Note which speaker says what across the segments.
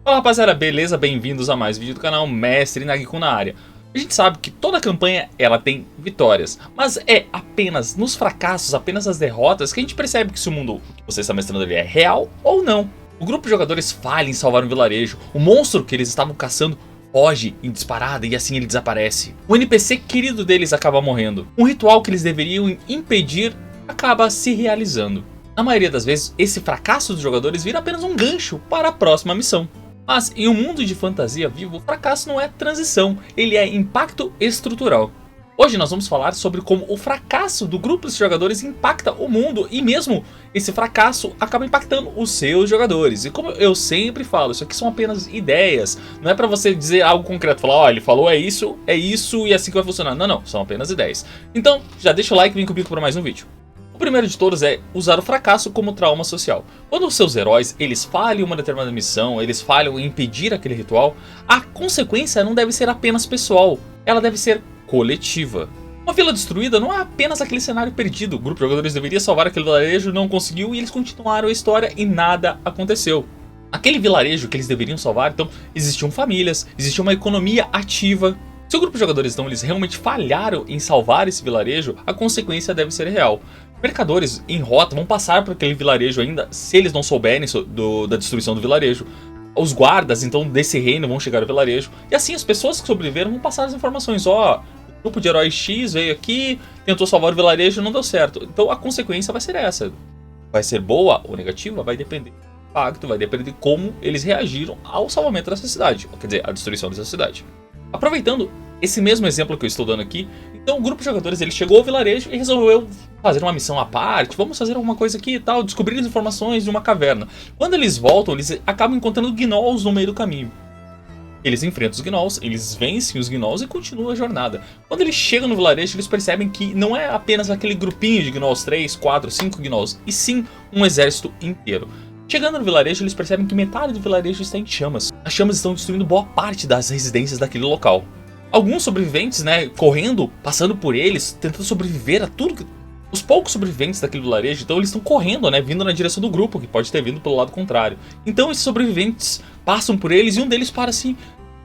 Speaker 1: Fala rapaziada, beleza? Bem-vindos a mais um vídeo do canal Mestre Nagikun na área. A gente sabe que toda campanha ela tem vitórias, mas é apenas nos fracassos, apenas nas derrotas que a gente percebe que se o mundo que você está mestrando ali é real ou não. O grupo de jogadores falha em salvar um vilarejo, o monstro que eles estavam caçando foge em disparada e assim ele desaparece. O NPC querido deles acaba morrendo. Um ritual que eles deveriam impedir acaba se realizando. Na maioria das vezes, esse fracasso dos jogadores vira apenas um gancho para a próxima missão. Mas em um mundo de fantasia vivo, o fracasso não é transição, ele é impacto estrutural. Hoje nós vamos falar sobre como o fracasso do grupo de jogadores impacta o mundo e mesmo esse fracasso acaba impactando os seus jogadores. E como eu sempre falo, isso aqui são apenas ideias, não é pra você dizer algo concreto, falar, ó, ele falou é isso e assim que vai funcionar. Não, não, são apenas ideias. Então já deixa o like e vem comigo para mais um vídeo. O primeiro de todos é usar o fracasso como trauma social. Quando os seus heróis eles falham em uma determinada missão, eles falham em impedir aquele ritual, a consequência não deve ser apenas pessoal, ela deve ser coletiva. Uma vila destruída não é apenas aquele cenário perdido, o grupo de jogadores deveria salvar aquele vilarejo, não conseguiu e eles continuaram a história e nada aconteceu. Aquele vilarejo que eles deveriam salvar, então existiam famílias, existia uma economia ativa. Se o grupo de jogadores então eles realmente falharam em salvar esse vilarejo, a consequência deve ser real. Mercadores em rota vão passar por aquele vilarejo ainda, se eles não souberem da destruição do vilarejo. Os guardas então desse reino vão chegar ao vilarejo. E assim as pessoas que sobreviveram vão passar as informações. Ó, o grupo de heróis X veio aqui, tentou salvar o vilarejo e não deu certo. Então a consequência vai ser essa. Vai ser boa ou negativa? Vai depender do impacto, vai depender de como eles reagiram ao salvamento dessa cidade. Quer dizer, à destruição dessa cidade. Aproveitando esse mesmo exemplo que eu estou dando aqui, então o grupo de jogadores ele chegou ao vilarejo e resolveu fazer uma missão à parte, vamos fazer alguma coisa aqui e tal, descobrir as informações de uma caverna. Quando eles voltam, eles acabam encontrando gnolls no meio do caminho. Eles enfrentam os gnolls, eles vencem os gnolls e continuam a jornada. Quando eles chegam no vilarejo, eles percebem que não é apenas aquele grupinho de gnolls, 3, 4, 5 gnolls, e sim um exército inteiro. Chegando no vilarejo, eles percebem que metade do vilarejo está em chamas. As chamas estão destruindo boa parte das residências daquele local. Alguns sobreviventes, né, correndo, passando por eles, tentando sobreviver a tudo. Os poucos sobreviventes daquele vilarejo, então eles estão correndo, né, vindo na direção do grupo, que pode ter vindo pelo lado contrário. Então esses sobreviventes passam por eles e um deles para assim,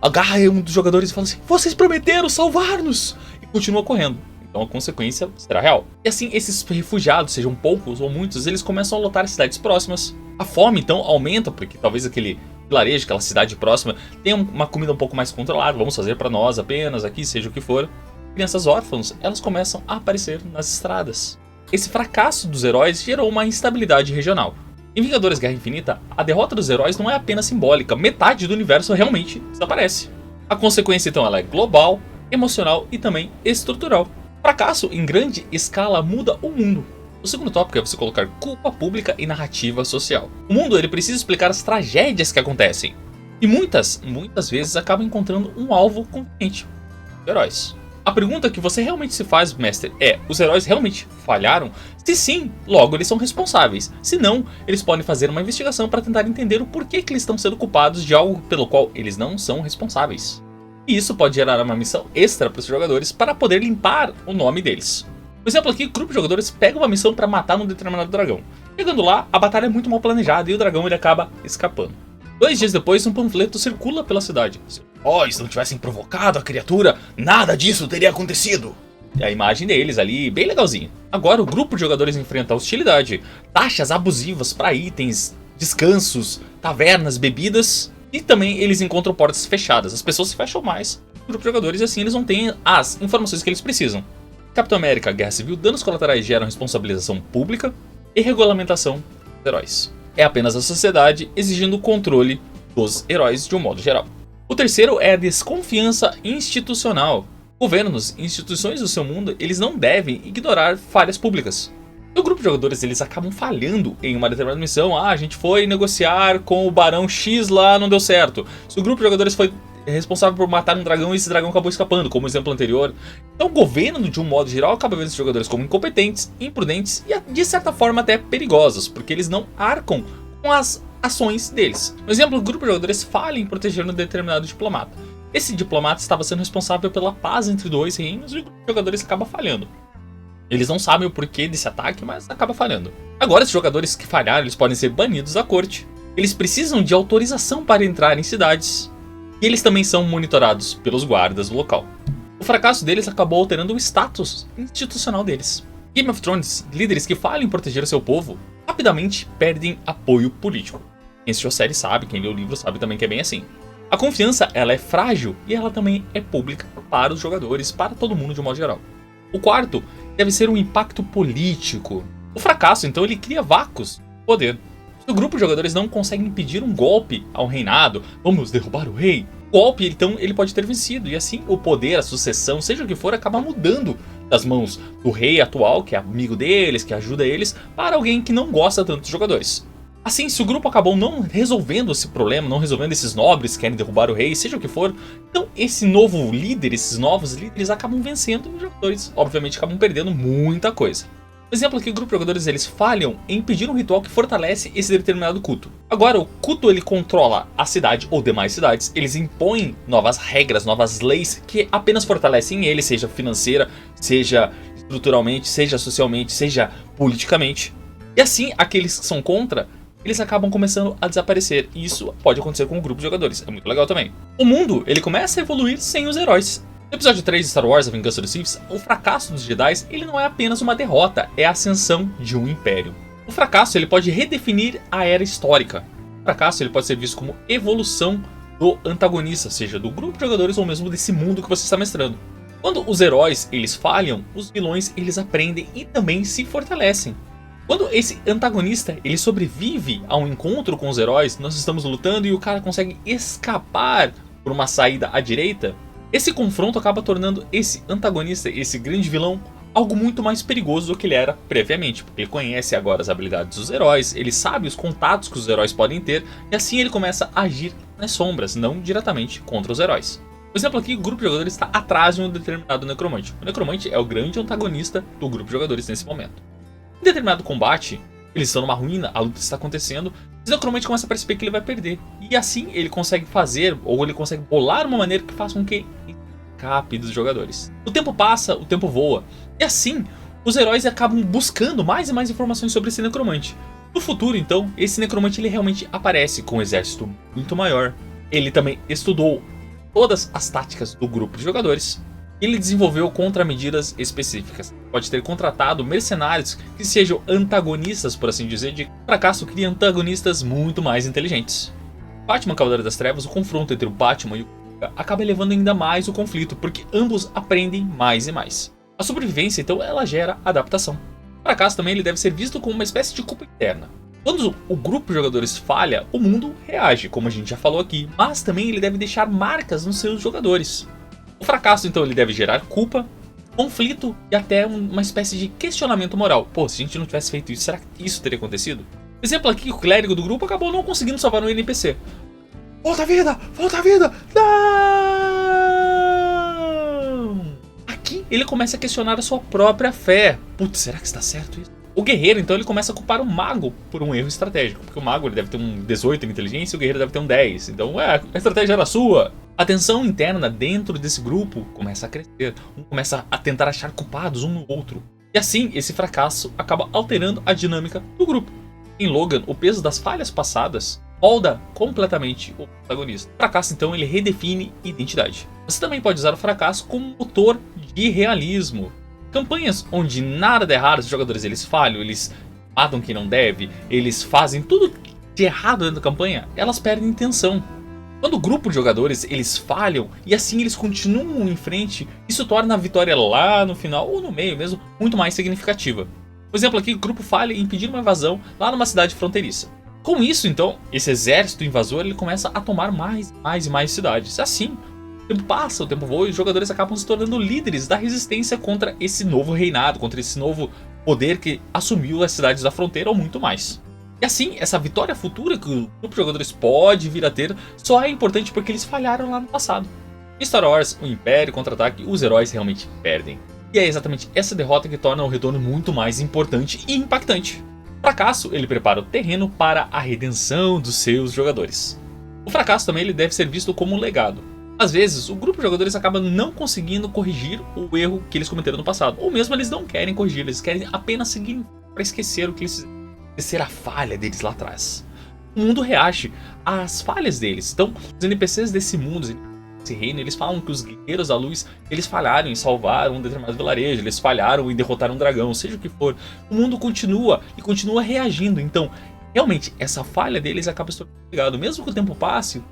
Speaker 1: agarra um dos jogadores e fala assim, vocês prometeram salvar-nos! E continua correndo. Então a consequência será real. E assim, esses refugiados, sejam poucos ou muitos, eles começam a lotar as cidades próximas. A fome então aumenta, porque talvez aquele vilarejo, aquela cidade próxima, tenha uma comida um pouco mais controlada, vamos fazer para nós apenas aqui, seja o que for. Crianças órfãs, elas começam a aparecer nas estradas. Esse fracasso dos heróis gerou uma instabilidade regional. Em Vingadores Guerra Infinita, a derrota dos heróis não é apenas simbólica, metade do universo realmente desaparece. A consequência então ela é global, emocional e também estrutural. O fracasso em grande escala muda o mundo. O segundo tópico é você colocar culpa pública e narrativa social. O mundo ele precisa explicar as tragédias que acontecem. E muitas vezes acaba encontrando um alvo conveniente. Heróis. A pergunta que você realmente se faz, mestre, é: os heróis realmente falharam? Se sim, logo eles são responsáveis. Se não, eles podem fazer uma investigação para tentar entender o porquê que eles estão sendo culpados de algo pelo qual eles não são responsáveis. E isso pode gerar uma missão extra para os jogadores para poder limpar o nome deles. Por exemplo aqui, o grupo de jogadores pega uma missão para matar um determinado dragão. Chegando lá, a batalha é muito mal planejada e o dragão ele acaba escapando. 2 dias depois, um panfleto circula pela cidade. Se os heróis não tivessem provocado a criatura, nada disso teria acontecido. E a imagem deles ali, bem legalzinha. Agora o grupo de jogadores enfrenta hostilidade, taxas abusivas para itens, descansos, tavernas, bebidas. E também eles encontram portas fechadas, as pessoas se fecham mais. O grupo de jogadores assim eles não têm as informações que eles precisam. Capitão América, Guerra Civil, danos colaterais geram responsabilização pública e regulamentação dos heróis. É apenas a sociedade exigindo o controle dos heróis de um modo geral. O terceiro é a desconfiança institucional. Governos e instituições do seu mundo, eles não devem ignorar falhas públicas. O grupo de jogadores eles acabam falhando em uma determinada missão. A gente foi negociar com o Barão X lá, não deu certo. Se o grupo de jogadores foi responsável por matar um dragão e esse dragão acabou escapando, como o exemplo anterior. Então o governo, de um modo geral, acaba vendo esses jogadores como incompetentes, imprudentes e de certa forma até perigosos, porque eles não arcam com as ações deles. No exemplo, o grupo de jogadores falha em proteger um determinado diplomata. Esse diplomata estava sendo responsável pela paz entre 2 reinos e o grupo de jogadores acaba falhando. Eles não sabem o porquê desse ataque, mas acaba falhando. Agora, esses jogadores que falharam, eles podem ser banidos da corte. eles precisam de autorização para entrar em cidades, e eles também são monitorados pelos guardas do local. O fracasso deles acabou alterando o status institucional deles. Game of Thrones, líderes que falham em proteger o seu povo, rapidamente perdem apoio político. Quem assistiu a série sabe, quem leu o livro sabe também que é bem assim. A confiança, ela é frágil e ela também é pública para os jogadores, para todo mundo de um modo geral. O quarto deve ser um impacto político. O fracasso, então, ele cria vácuos de poder. Se o grupo de jogadores não consegue impedir um golpe ao reinado, vamos derrubar o rei, o golpe, então, ele pode ter vencido, e assim o poder, a sucessão, seja o que for, acaba mudando das mãos do rei atual, que é amigo deles, que ajuda eles, para alguém que não gosta tanto dos jogadores. Assim, se o grupo acabou não resolvendo esse problema, não resolvendo esses nobres que querem derrubar o rei, seja o que for, então esse novo líder, esses novos líderes acabam vencendo e os jogadores, obviamente, acabam perdendo muita coisa. Por exemplo, aqui o grupo de jogadores eles falham em impedir um ritual que fortalece esse determinado culto. Agora, o culto ele controla a cidade ou demais cidades, eles impõem novas regras, novas leis que apenas fortalecem ele, seja financeira, seja estruturalmente, seja socialmente, seja politicamente. E assim, aqueles que são contra, eles acabam começando a desaparecer. E isso pode acontecer com um grupo de jogadores, é muito legal também. O mundo ele começa a evoluir sem os heróis. No episódio 3 de Star Wars, A Vingança dos Sith, o fracasso dos Jedi ele não é apenas uma derrota, é a ascensão de um império. O fracasso ele pode redefinir a era histórica. O fracasso ele pode ser visto como evolução do antagonista, seja do grupo de jogadores ou mesmo desse mundo que você está mestrando. Quando os heróis eles falham, os vilões eles aprendem e também se fortalecem. Quando esse antagonista ele sobrevive a um encontro com os heróis, nós estamos lutando e o cara consegue escapar por uma saída à direita, esse confronto acaba tornando esse antagonista, esse grande vilão, algo muito mais perigoso do que ele era previamente, porque ele conhece agora as habilidades dos heróis, ele sabe os contatos que os heróis podem ter, e assim ele começa a agir nas sombras, não diretamente contra os heróis. Por exemplo, aqui o grupo de jogadores está atrás de um determinado necromante. O necromante é o grande antagonista do grupo de jogadores nesse momento. Em determinado combate, eles estão numa ruína, a luta está acontecendo, e o necromante começa a perceber que ele vai perder. E assim ele consegue fazer, ou ele consegue bolar uma maneira que faça com que ele escape dos jogadores. O tempo passa, o tempo voa, e assim os heróis acabam buscando mais e mais informações sobre esse necromante. No futuro, então, esse necromante ele realmente aparece com um exército muito maior. Ele também estudou todas as táticas do grupo de jogadores. Ele desenvolveu contramedidas específicas. Pode ter contratado mercenários que sejam antagonistas, por assim dizer, de fracasso cria antagonistas muito mais inteligentes. Batman Cavaleiro das Trevas, o confronto entre o Batman e o Coringa acaba elevando ainda mais o conflito, porque ambos aprendem mais e mais. A sobrevivência, então, ela gera adaptação. O fracasso também ele deve ser visto como uma espécie de culpa interna. Quando o grupo de jogadores falha, o mundo reage, como a gente já falou aqui, mas também ele deve deixar marcas nos seus jogadores. O fracasso, então, ele deve gerar culpa, conflito e até uma espécie de questionamento moral. Pô, se a gente não tivesse feito isso, será que isso teria acontecido? Por exemplo, aqui o clérigo do grupo acabou não conseguindo salvar um NPC. Volta a vida! Volta a vida! Não! Aqui ele começa a questionar a sua própria fé. Putz, será que está certo isso? O guerreiro, então, ele começa a culpar o mago por um erro estratégico. Porque o mago ele deve ter um 18 em inteligência e o guerreiro deve ter um 10. Então, a estratégia era sua. A tensão interna dentro desse grupo começa a crescer. Um começa a tentar achar culpados um no outro. E assim, esse fracasso acaba alterando a dinâmica do grupo. Em Logan, o peso das falhas passadas molda completamente o protagonista. O fracasso, então, ele redefine identidade. Você também pode usar o fracasso como motor de realismo. Campanhas onde nada dá errado, os jogadores eles falham, eles matam quem não deve, eles fazem tudo de errado dentro da campanha, elas perdem tensão. Quando o grupo de jogadores eles falham e assim eles continuam em frente, isso torna a vitória lá no final ou no meio mesmo muito mais significativa. Por exemplo, aqui o grupo falha em impedir uma invasão lá numa cidade fronteiriça. Com isso, então, esse exército invasor ele começa a tomar mais e mais cidades. Assim, o tempo passa, o tempo voa e os jogadores acabam se tornando líderes da resistência contra esse novo reinado, contra esse novo poder que assumiu as cidades da fronteira ou muito mais. E assim, essa vitória futura que o grupo de jogadores pode vir a ter só é importante porque eles falharam lá no passado. Em Star Wars, o Império contra-ataque, os heróis realmente perdem. E é exatamente essa derrota que torna o retorno muito mais importante e impactante. O fracasso, ele prepara o terreno para a redenção dos seus jogadores. O fracasso também ele deve ser visto como um legado. Às vezes, o grupo de jogadores acaba não conseguindo corrigir o erro que eles cometeram no passado. Ou mesmo eles não querem corrigir, eles querem apenas seguir para esquecer o que eles fizeram. Esquecer a falha deles lá atrás. o mundo reage às falhas deles. Então, os NPCs desse mundo, desse reino, eles falam que os guerreiros da luz, eles falharam em salvar um determinado vilarejo, eles falharam em derrotar um dragão, seja o que for. O mundo continua e continua reagindo. Então, realmente, essa falha deles acaba se tornando ligado. Mesmo que o tempo passe,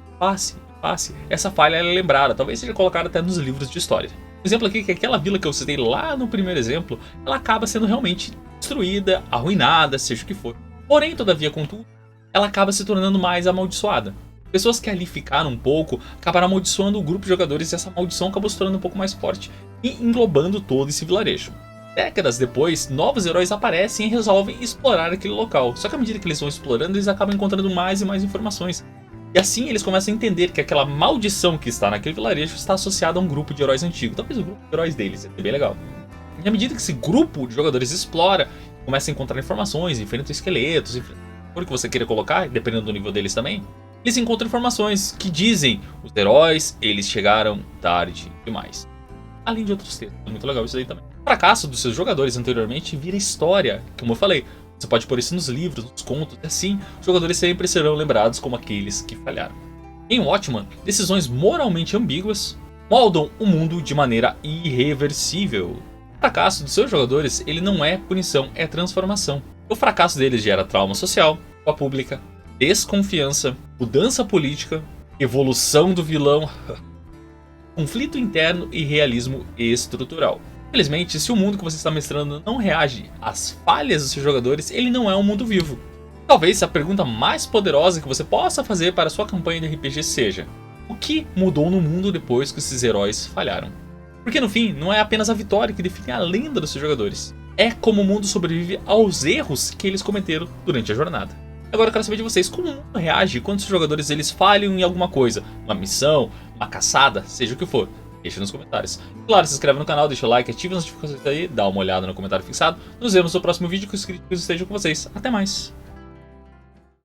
Speaker 1: essa falha é lembrada. Talvez seja colocada até nos livros de história. Um exemplo aqui é que aquela vila que eu citei lá no primeiro exemplo, ela acaba sendo realmente destruída, arruinada, seja o que for. Porém, todavia, contudo, ela acaba se tornando mais amaldiçoada. Pessoas que ali ficaram um pouco acabaram amaldiçoando o grupo de jogadores e essa maldição acabou se tornando um pouco mais forte e englobando todo esse vilarejo. Décadas depois, novos heróis aparecem e resolvem explorar aquele local. Só que à medida que eles vão explorando, eles acabam encontrando mais e mais informações. E assim eles começam a entender que aquela maldição que está naquele vilarejo está associada a um grupo de heróis antigo. Talvez o grupo de heróis deles, é bem legal. E à medida que esse grupo de jogadores explora, começa a encontrar informações, enfrenta esqueletos, enfrenta o que você queira colocar, dependendo do nível deles também. Eles encontram informações que dizem os heróis, eles chegaram tarde demais. Além de outros textos, muito legal isso aí também. O fracasso dos seus jogadores anteriormente vira história, como eu falei. Você pode pôr isso nos livros, nos contos, e assim, os jogadores sempre serão lembrados como aqueles que falharam. Em Watchman, decisões moralmente ambíguas moldam o mundo de maneira irreversível. O fracasso dos seus jogadores, ele não é punição, é transformação. O fracasso deles gera trauma social, culpa pública, desconfiança, mudança política, evolução do vilão, conflito interno e realismo estrutural. Infelizmente, se o mundo que você está mestrando não reage às falhas dos seus jogadores, ele não é um mundo vivo. Talvez a pergunta mais poderosa que você possa fazer para a sua campanha de RPG seja: o que mudou no mundo depois que esses heróis falharam? Porque no fim, não é apenas a vitória que define a lenda dos seus jogadores. É como o mundo sobrevive aos erros que eles cometeram durante a jornada. Agora eu quero saber de vocês, como o mundo reage quando os jogadores eles falham em alguma coisa? Uma missão, uma caçada, seja o que for. Deixa nos comentários. Claro, se inscreve no canal, deixa o like, ativa as notificações aí, dá uma olhada no comentário fixado. Nos vemos no próximo vídeo, que os críticos estejam com vocês. Até mais!